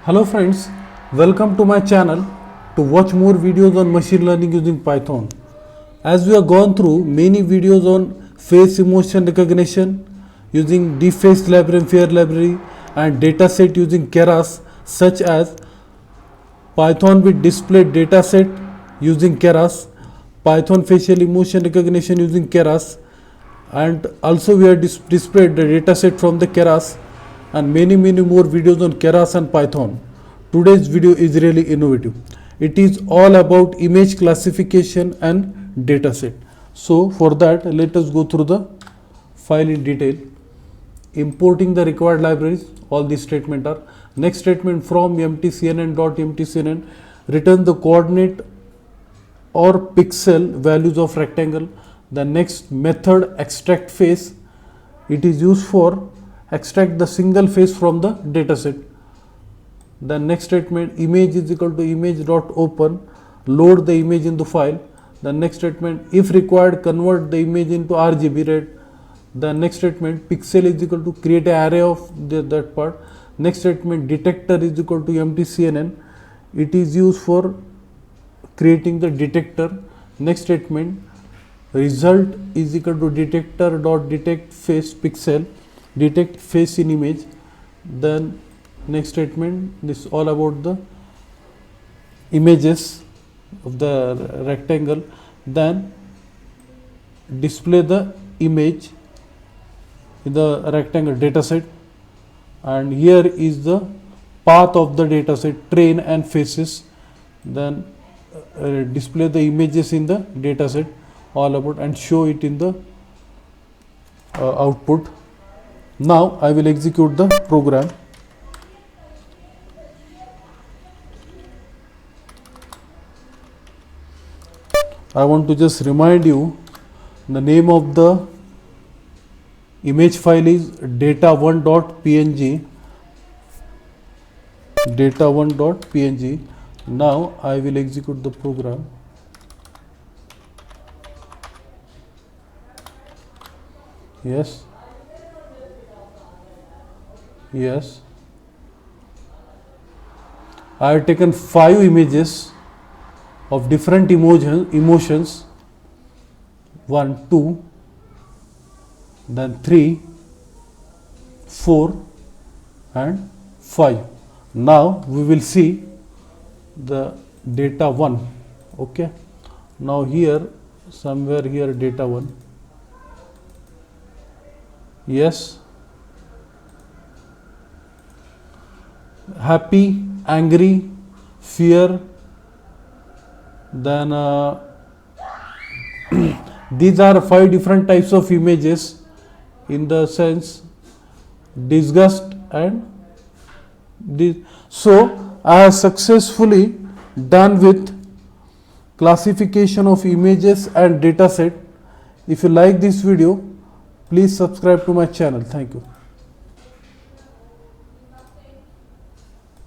Hello friends, welcome to my channel to watch more videos on machine learning using Python. As we have gone through many videos on face emotion recognition using deep face library, fair library and dataset using Keras, such as Python with display dataset using Keras, Python facial emotion recognition using Keras, and also we have displayed the dataset from the Keras and many more videos on Keras and Python. Today's video is really innovative. It is all about image classification and dataset. So for that, let us go through the file in detail. Importing the required libraries, all these statements are. Next statement, from empty_cnn.empty_cnn return the coordinate or pixel values of rectangle. The next method, extract face, it is used for extract the single face from the dataset. The next statement, image is equal to image.open, load the image into file. The next statement, if required, convert the image into RGB, right? The next statement, pixel is equal to create an array of that part. Next statement, detector is equal to empty_cnn, it is used for creating the detector. Next statement, result is equal to detector.detect face pixel, detect face in image. Then next statement, this is all about the images of the rectangle. Then display the image in the rectangle dataset, and here is the path of the dataset, train and faces. Then display the images in the dataset, all about, and show it in the output. Now I will execute the program. I want to just remind you, the name of the image file is data1.png. data1.png. Now I will execute the program. Yes. I have taken 5 images of different emotions, 1, 2, then 3, 4 and 5. Now we will see the data 1. Okay, now here somewhere here data 1. Yes, happy, angry, fear. Then these are 5 different types of images, in the sense disgust and so I have successfully done with classification of images and dataset. If you like this video, please subscribe to my channel. Thank you.